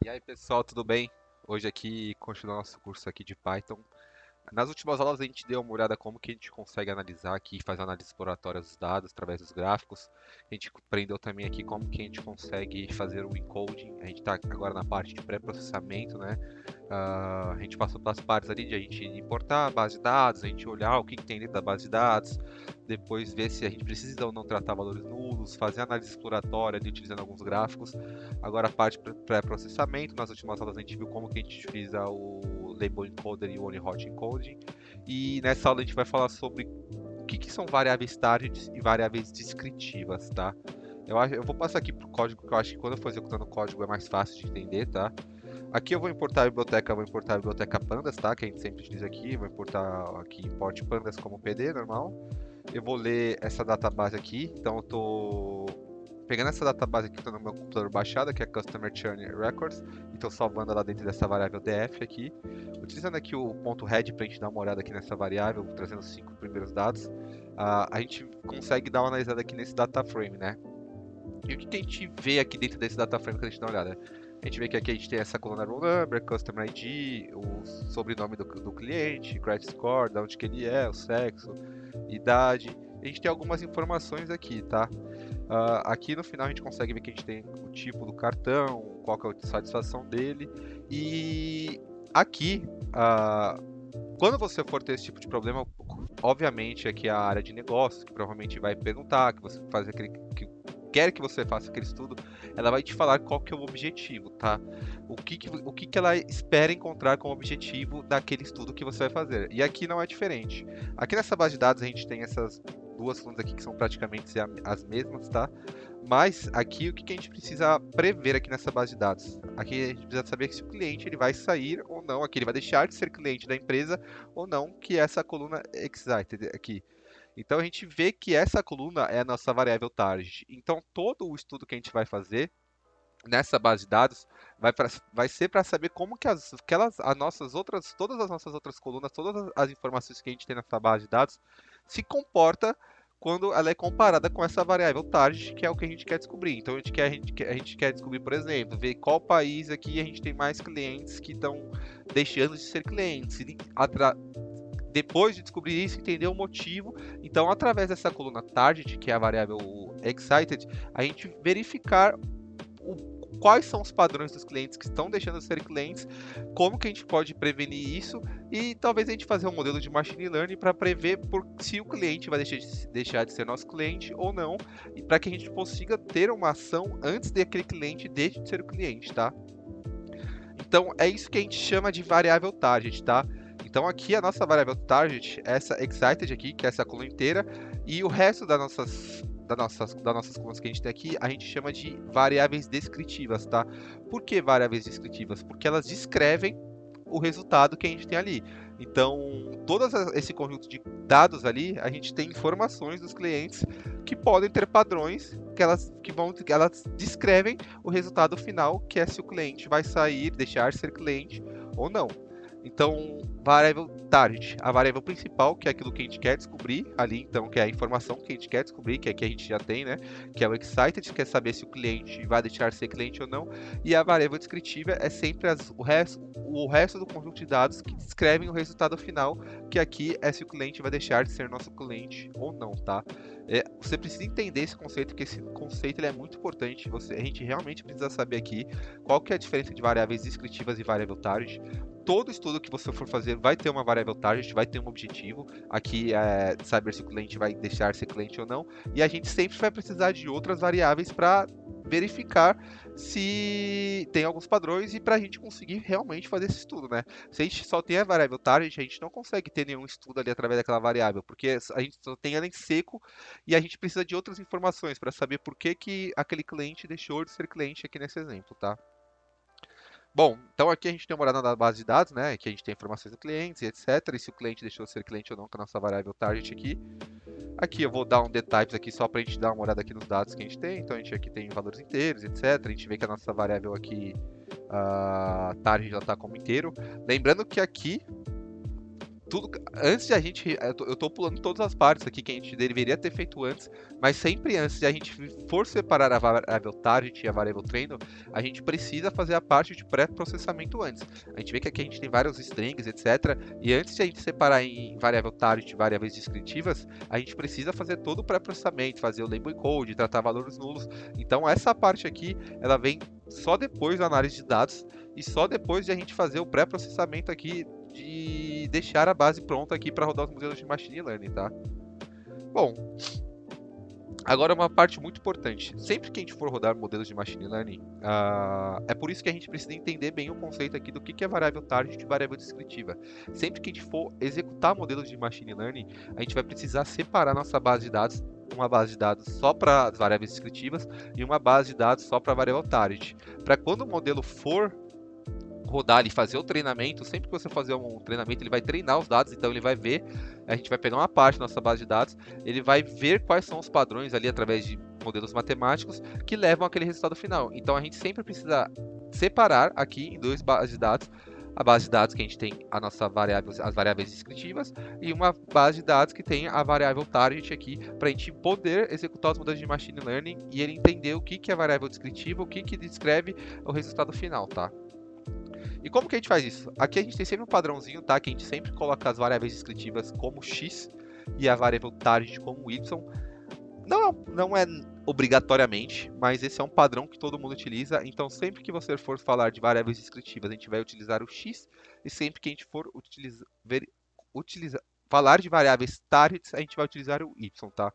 E aí, pessoal, tudo bem? Hoje aqui, continuando nosso curso aqui de Python. Nas últimas aulas a gente deu uma olhada como que a gente consegue analisar aqui, fazer análise exploratória dos dados através dos gráficos. A gente aprendeu também aqui como que a gente consegue fazer o encoding. A gente está agora na parte de pré-processamento, né? A gente passou pelas partes ali de a gente importar a base de dados, a gente olhar o que tem dentro da base de dados, depois ver se a gente precisa ou não tratar valores nulos, fazer análise exploratória ali utilizando alguns gráficos. Agora a parte de pré-processamento, nas últimas aulas a gente viu como que a gente utiliza o Label Encoder e o Only Hot Encoding. E nessa aula a gente vai falar sobre o que são variáveis targets e variáveis descritivas, tá? Eu vou passar aqui para o código, que eu acho que quando eu for executando o código é mais fácil de entender, tá? Aqui eu vou importar a biblioteca pandas, tá? Que a gente sempre utiliza aqui. Vou importar aqui import pandas como PD, normal. Eu vou ler essa database aqui. Então eu tô pegando essa database aqui que está no meu computador baixada, que é Customer Churn Records, e estou salvando ela dentro dessa variável df aqui. Utilizando aqui o ponto .head para a gente dar uma olhada aqui nessa variável, trazendo os 5 primeiros dados, a gente consegue dar uma analisada aqui nesse data frame, né? E o que a gente vê aqui dentro desse data frame que a gente dá uma olhada? A gente vê que aqui a gente tem essa coluna roll number, customer ID, o sobrenome do cliente, credit score, de onde que ele é, o sexo, idade. A gente tem algumas informações aqui, tá? Aqui no final a gente consegue ver que a gente tem o tipo do cartão, qual que é a satisfação dele. E aqui, quando você for ter esse tipo de problema, obviamente aqui é a área de negócios, que provavelmente vai perguntar, que você faz aquele que quer que você faça aquele estudo, ela vai te falar qual que é o objetivo, tá? O que ela espera encontrar como objetivo daquele estudo que você vai fazer. E aqui não é diferente. Aqui nessa base de dados a gente tem essas duas colunas aqui que são praticamente as mesmas, tá? Mas aqui o que a gente precisa prever aqui nessa base de dados? Aqui a gente precisa saber se o cliente ele vai sair ou não, aqui ele vai deixar de ser cliente da empresa ou não, que é essa coluna excited aqui. Então a gente vê que essa coluna é a nossa variável target. Então todo o estudo que a gente vai fazer nessa base de dados vai ser para saber como que todas as nossas outras colunas, todas as informações que a gente tem nessa base de dados se comporta quando ela é comparada com essa variável target, que é o que a gente quer descobrir. Então a gente quer descobrir, por exemplo, ver qual país aqui a gente tem mais clientes que estão deixando de ser clientes. Depois de descobrir isso, entender o motivo. Então, através dessa coluna target, que é a variável excited, a gente verificar quais são os padrões dos clientes que estão deixando de ser clientes, como que a gente pode prevenir isso e talvez a gente fazer um modelo de machine learning para prever se o cliente vai deixar de ser nosso cliente ou não, e para que a gente consiga ter uma ação antes de aquele cliente deixe de ser o cliente, tá? Então, é isso que a gente chama de variável target, tá? Então, aqui a nossa variável target, essa excited aqui, que é essa coluna inteira, e o resto das nossas colunas que a gente tem aqui, a gente chama de variáveis descritivas, tá? Por que variáveis descritivas? Porque elas descrevem o resultado que a gente tem ali. Então, todo esse conjunto de dados ali, a gente tem informações dos clientes que podem ter padrões que elas descrevem o resultado final, que é se o cliente vai sair, deixar de ser cliente ou não. Então, variável target, a variável principal, que é aquilo que a gente quer descobrir ali, então, que é a informação que a gente quer descobrir, que é que a gente já tem, né? Que é o excited, que quer saber se o cliente vai deixar de ser cliente ou não. E a variável descritiva é sempre o resto do conjunto de dados que descrevem o resultado final, que aqui é se o cliente vai deixar de ser nosso cliente ou não, tá? Você precisa entender esse conceito, porque esse conceito ele é muito importante. A gente realmente precisa saber aqui qual que é a diferença de variáveis descritivas e variável target. Todo estudo que você for fazer vai ter uma variável target, vai ter um objetivo. Aqui é saber se o cliente vai deixar de ser cliente ou não. E a gente sempre vai precisar de outras variáveis para verificar se tem alguns padrões e para a gente conseguir realmente fazer esse estudo, né? Se a gente só tem a variável target, a gente não consegue ter nenhum estudo ali através daquela variável, porque a gente só tem ela em seco e a gente precisa de outras informações para saber por que aquele cliente deixou de ser cliente aqui nesse exemplo, tá? Bom, então aqui a gente tem uma olhada na base de dados, né? Aqui a gente tem informações do cliente, etc. E se o cliente deixou de ser cliente ou não, com a nossa variável target aqui. Aqui eu vou dar um dtypes aqui só para a gente dar uma olhada aqui nos dados que a gente tem. Então a gente aqui tem valores inteiros, etc. A gente vê que a nossa variável aqui, target, já está como inteiro. Lembrando que aqui tudo antes de a gente, eu tô pulando todas as partes aqui que a gente deveria ter feito antes, mas sempre antes de a gente for separar a variável target e a variável treino, a gente precisa fazer a parte de pré-processamento antes. A gente vê que aqui a gente tem vários strings, etc. E antes de a gente separar em variável target e variáveis descritivas, a gente precisa fazer todo o pré-processamento, fazer o label encode, tratar valores nulos. Então essa parte aqui, ela vem só depois da análise de dados e só depois de a gente fazer o pré-processamento aqui de deixar a base pronta aqui para rodar os modelos de Machine Learning, tá? Bom, agora uma parte muito importante. Sempre que a gente for rodar modelos de Machine Learning, é por isso que a gente precisa entender bem o conceito aqui do que é variável target e variável descritiva. Sempre que a gente for executar modelos de Machine Learning, a gente vai precisar separar nossa base de dados, uma base de dados só para as variáveis descritivas e uma base de dados só para a variável target. Para quando o modelo for rodar e fazer o treinamento, sempre que você fazer um treinamento, ele vai treinar os dados, então ele vai ver, a gente vai pegar uma parte da nossa base de dados, ele vai ver quais são os padrões ali através de modelos matemáticos que levam àquele resultado final. Então a gente sempre precisa separar aqui em duas bases de dados, a base de dados que a gente tem a nossa variável, as variáveis descritivas e uma base de dados que tem a variável target aqui para a gente poder executar os modelos de machine learning e ele entender o que é variável descritiva, o que descreve o resultado final, tá? E como que a gente faz isso? Aqui a gente tem sempre um padrãozinho, tá? Que a gente sempre coloca as variáveis descritivas como x e a variável target como y. Não é obrigatoriamente, mas esse é um padrão que todo mundo utiliza. Então, sempre que você for falar de variáveis descritivas, a gente vai utilizar o x. E sempre que a gente for falar de variáveis targets, a gente vai utilizar o y, tá?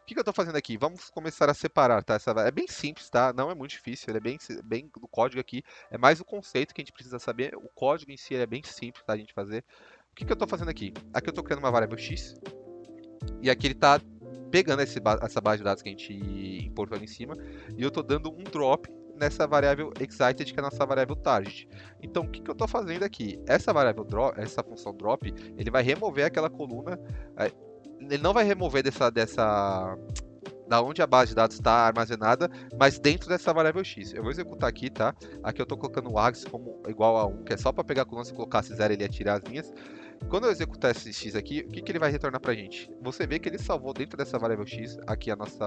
O que eu estou fazendo aqui? Vamos começar a separar, tá? É bem simples, tá? Não é muito difícil, ele é bem do código aqui. É mais o conceito que a gente precisa saber. O código em si é bem simples, tá? A gente fazer. O que eu estou fazendo aqui? Aqui eu estou criando uma variável x. E aqui ele está pegando essa base de dados que a gente importou ali em cima. E eu estou dando um drop nessa variável excited, que é a nossa variável target. Então, o que eu estou fazendo aqui? Essa variável drop, essa função drop, ele vai remover aquela coluna. Ele não vai remover da onde a base de dados está armazenada, mas dentro dessa variável x. Eu vou executar aqui, tá? Aqui eu estou colocando o args como igual a 1, que é só para pegar a coluna, se colocasse 0 ele ia tirar as linhas. Quando eu executar esse x aqui, o que ele vai retornar para a gente? Você vê que ele salvou dentro dessa variável x, aqui o nosso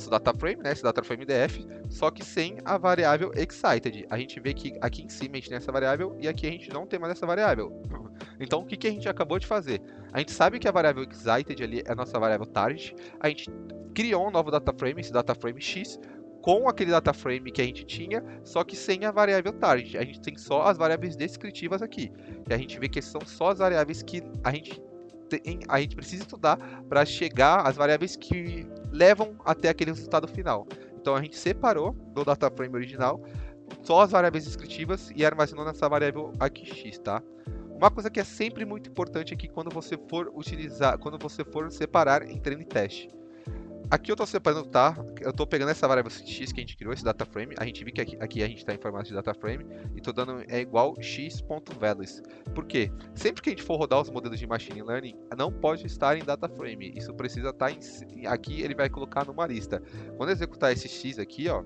data frame, né, esse data frame df, só que sem a variável excited. A gente vê que aqui em cima a gente tem essa variável e aqui a gente não tem mais essa variável. Então, o que a gente acabou de fazer? A gente sabe que a variável excited ali é a nossa variável target. A gente criou um novo data frame, esse data frame x, com aquele data frame que a gente tinha, só que sem a variável target. A gente tem só as variáveis descritivas aqui. E a gente vê que são só as variáveis que a gente precisa estudar para chegar às variáveis que levam até aquele resultado final. Então a gente separou do data frame original só as variáveis descritivas e armazenou nessa variável aqui x, tá? Uma coisa que é sempre muito importante aqui quando você for separar em treino e teste. Aqui eu estou separando, tá? Eu estou pegando essa variável x que a gente criou, esse data frame. A gente viu que aqui a gente está em formato de data frame e estou dando é igual x.values. Por quê? Sempre que a gente for rodar os modelos de machine learning, não pode estar em data frame. Isso precisa estar aqui, ele vai colocar numa lista. Quando eu executar esse x aqui, ó,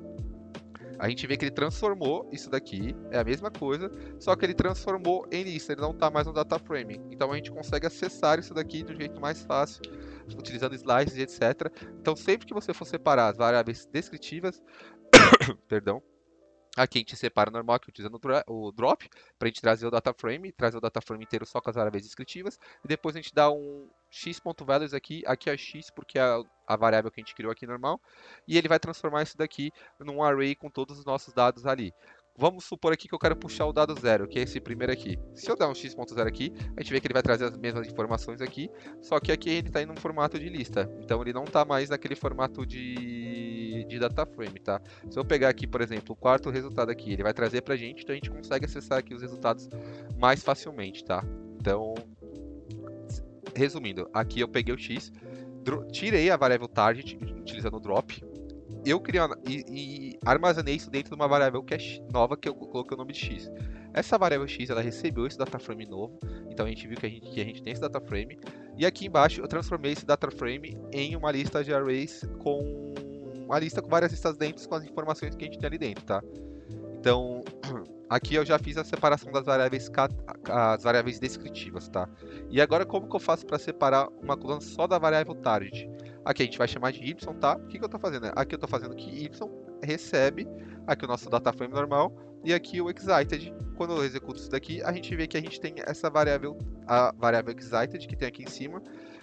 a gente vê que ele transformou isso daqui, é a mesma coisa, só que ele transformou em lista, ele não está mais no data frame. Então a gente consegue acessar isso daqui de um jeito mais fácil, utilizando slices e etc. Então sempre que você for separar as variáveis descritivas, perdão, aqui a gente separa normal, aqui utilizando o drop, para a gente trazer o data frame inteiro só com as variáveis descritivas, e depois a gente dá um x.values aqui é x porque é a variável que a gente criou aqui normal, e ele vai transformar isso daqui num array com todos os nossos dados ali. Vamos supor aqui que eu quero puxar o dado 0, que é esse primeiro aqui. Se eu der um x.0 aqui, a gente vê que ele vai trazer as mesmas informações aqui, só que aqui ele está em um formato de lista. Então ele não está mais naquele formato de data frame, tá? Se eu pegar aqui, por exemplo, o quarto resultado aqui, ele vai trazer para a gente, então a gente consegue acessar aqui os resultados mais facilmente, tá? Então, resumindo, aqui eu peguei o x, tirei a variável target utilizando o drop, eu criei e armazenei isso dentro de uma variável que é nova, que eu coloquei o nome de x. Essa variável x, ela recebeu esse data frame novo, então a gente viu que a gente tem esse data frame, e aqui embaixo eu transformei esse data frame em uma lista de arrays uma lista com várias listas dentro com as informações que a gente tem ali dentro, tá? Então, aqui eu já fiz a separação das variáveis, as variáveis descritivas, tá? E agora como que eu faço para separar uma coluna só da variável target? Aqui a gente vai chamar de y, tá? O que que eu estou fazendo? Aqui eu estou fazendo que y recebe aqui o nosso data frame normal e aqui o excited. Quando eu executo isso daqui, a gente vê que a gente tem essa variável, a variável excited que tem aqui em cima,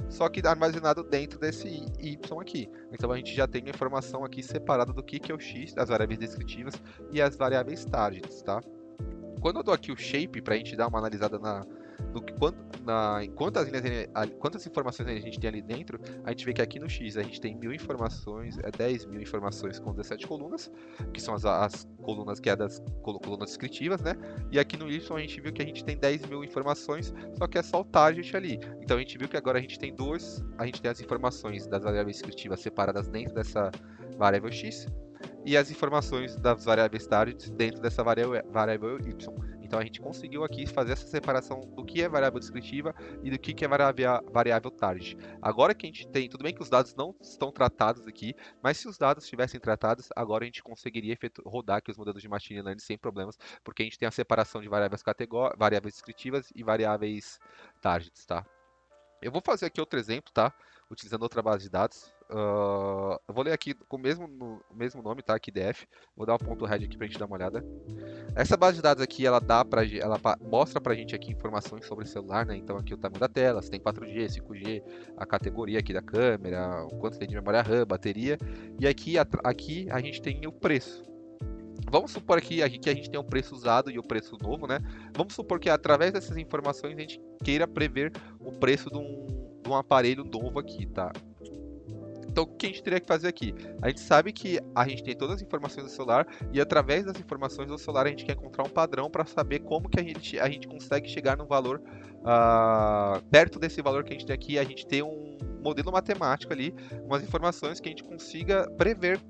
só que armazenado dentro desse y aqui. Então a gente já tem a informação aqui separada do que é o x, as variáveis descritivas e as variáveis targets, tá? Quando eu dou aqui o shape para a gente dar uma analisada em quantas informações a gente tem ali dentro, a gente vê que aqui no X a gente tem 1000 informações, 10.000 informações com 17 colunas, que são as colunas que é das colunas descritivas, né? E aqui no Y a gente viu que a gente tem 10.000 informações, só que é só o target ali. Então a gente viu que agora a gente tem as informações das variáveis descritivas separadas dentro dessa variável X, e as informações das variáveis targets dentro dessa variável y. Então a gente conseguiu aqui fazer essa separação do que é variável descritiva e do que é variável target. Agora que a gente tem, tudo bem que os dados não estão tratados aqui, mas se os dados estivessem tratados, agora a gente conseguiria rodar aqui os modelos de machine learning sem problemas, porque a gente tem a separação de variáveis descritivas e variáveis targets, tá? Eu vou fazer aqui outro exemplo, tá? Utilizando outra base de dados. Eu vou ler aqui com o mesmo nome, tá? Aqui DF. Vou dar um ponto .head aqui pra gente dar uma olhada. Essa base de dados aqui, ela mostra pra gente aqui informações sobre o celular, né? Então aqui o tamanho da tela, se tem 4G, 5G, a categoria aqui da câmera, o quanto tem de memória RAM, bateria. E aqui a gente tem o preço. Vamos supor aqui que a gente tem o preço usado e o preço novo, né? Vamos supor que através dessas informações a gente queira prever o preço de um aparelho novo aqui, tá? Então, o que a gente teria que fazer aqui? A gente sabe que a gente tem todas as informações do celular e através das informações do celular a gente quer encontrar um padrão para saber como que a gente consegue chegar no valor, perto desse valor que a gente tem aqui, a gente tem um modelo matemático ali, umas informações que a gente consiga prever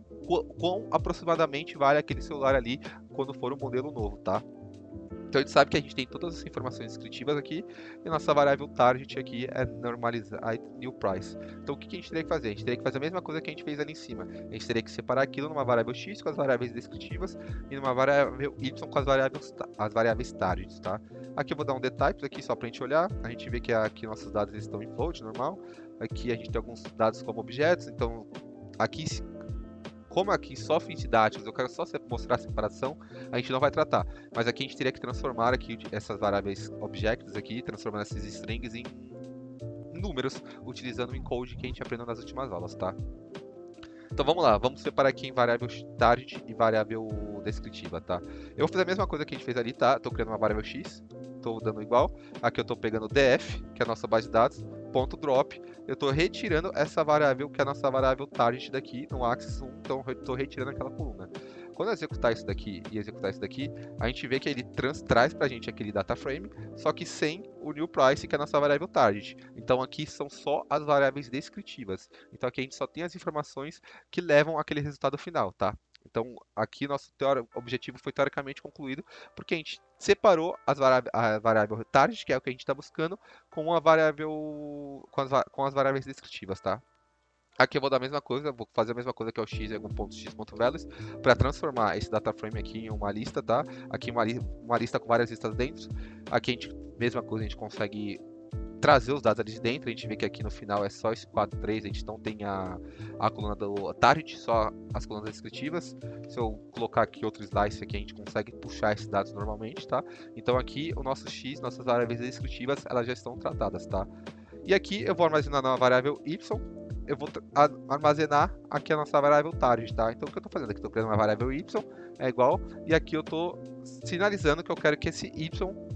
quão aproximadamente vale aquele celular ali quando for um modelo novo, tá? Então a gente sabe que a gente tem todas as informações descritivas aqui e a nossa variável target aqui é normalizar new price. Então o que a gente teria que fazer? A gente teria que fazer a mesma coisa que a gente fez ali em cima. A gente teria que separar aquilo numa variável x com as variáveis descritivas e numa variável y com as variáveis targets, tá? Aqui eu vou dar um dtypes aqui só para a gente olhar. A gente vê que aqui nossos dados estão em float normal. Aqui a gente tem alguns dados como objetos, então aqui como aqui só fins didáticos, eu quero só mostrar a separação, a gente não vai tratar. Mas aqui a gente teria que transformar aqui essas variáveis objects aqui, transformando esses strings em números, utilizando o encode que a gente aprendeu nas últimas aulas, tá? Então vamos lá, vamos separar aqui em variável target e variável descritiva, tá? Eu vou fazer a mesma coisa que a gente fez ali, tá? Estou criando uma variável x, estou dando igual. Aqui eu estou pegando df, que é a nossa base de dados, ponto drop. Eu estou retirando essa variável, que é a nossa variável target daqui, no axis 1, então eu estou retirando aquela coluna. Quando eu executar isso daqui e executar isso daqui, a gente vê que ele traz para a gente aquele data frame, só que sem o new price, que é a nossa variável target. Então aqui são só as variáveis descritivas. Então aqui a gente só tem as informações que levam àquele resultado final, tá? Então aqui nosso objetivo foi teoricamente concluído, porque a gente separou a variável target, que é o que a gente está buscando, com com as variáveis descritivas, tá? Aqui eu vou dar a mesma coisa, vou fazer a mesma coisa que é o x em algum ponto x.values para transformar esse data frame aqui em uma lista, tá? Aqui uma lista com várias listas dentro. Aqui a gente, mesma coisa, a gente consegue trazer os dados ali de dentro. A gente vê que aqui no final é só esse 4, 3, a gente não tem a coluna do target, só as colunas descritivas. Se eu colocar aqui outro slice aqui, a gente consegue puxar esses dados normalmente, tá? Então aqui o nosso x, nossas variáveis descritivas, elas já estão tratadas, tá? E aqui eu vou armazenar na variável y, eu vou armazenar aqui a nossa variável target, tá? Então o que eu estou fazendo aqui? Estou criando uma variável y, é igual, e aqui eu estou sinalizando que eu quero que esse y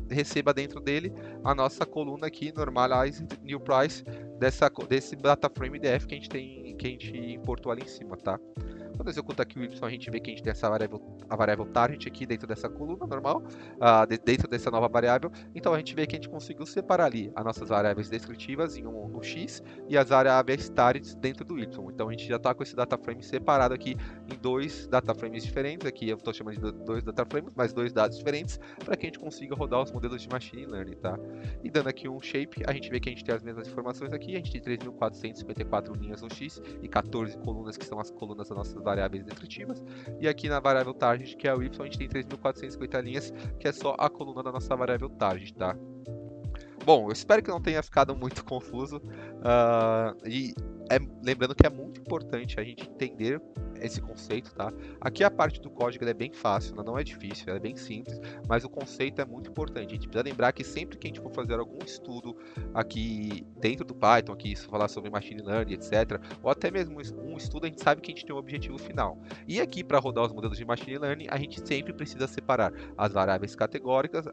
receba dentro dele a nossa coluna aqui, normalize new price, desse data frame df que a gente importou ali em cima, tá? Quando eu executo aqui o y, a gente vê que a gente tem a variável target aqui dentro dessa coluna normal, dentro dessa nova variável. Então a gente vê que a gente conseguiu separar ali as nossas variáveis descritivas em no x e as variáveis targets dentro do y. Então a gente já está com esse data frame separado aqui em dois data frames diferentes. Aqui eu estou chamando de dois data frames, mas dois dados diferentes, para que a gente consiga rodar os modelos de machine learning, tá? E dando aqui um shape, a gente vê que a gente tem as mesmas informações aqui. A gente tem 3.454 linhas no x e 14 colunas, que são as colunas das nossas variáveis descritivas. E aqui na variável target, que é o y, a gente tem 3.450 linhas, que é só a coluna da nossa variável target, tá? Bom, eu espero que não tenha ficado muito confuso. Lembrando que é muito importante a gente entender esse conceito, tá? Aqui a parte do código é bem fácil, não é difícil, ela é bem simples, mas o conceito é muito importante. A gente precisa lembrar que sempre que a gente for fazer algum estudo aqui dentro do Python, aqui se falar sobre machine learning, etc., ou até mesmo um estudo, a gente sabe que a gente tem um objetivo final. E aqui para rodar os modelos de machine learning, a gente sempre precisa separar as variáveis categóricas,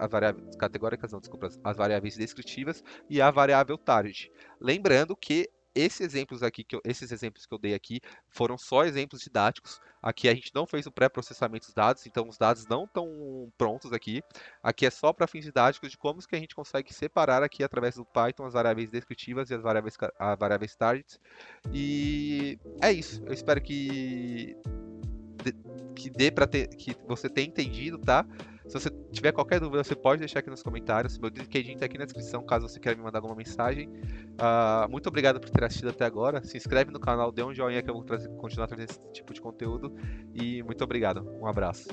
as variáveis descritivas e a variável target. Lembrando que esses exemplos que eu dei aqui foram só exemplos didáticos. Aqui a gente não fez o pré-processamento dos dados, então os dados não estão prontos aqui. Aqui é só para fins didáticos de como que a gente consegue separar aqui através do Python as variáveis descritivas e as variáveis targets. E é isso. Eu espero que você tenha entendido, tá? Se você tiver qualquer dúvida, você pode deixar aqui nos comentários. Meu LinkedIn está aqui na descrição, caso você queira me mandar alguma mensagem. Muito obrigado por ter assistido até agora. Se inscreve no canal, dê um joinha que eu vou continuar trazendo esse tipo de conteúdo. E muito obrigado. Um abraço.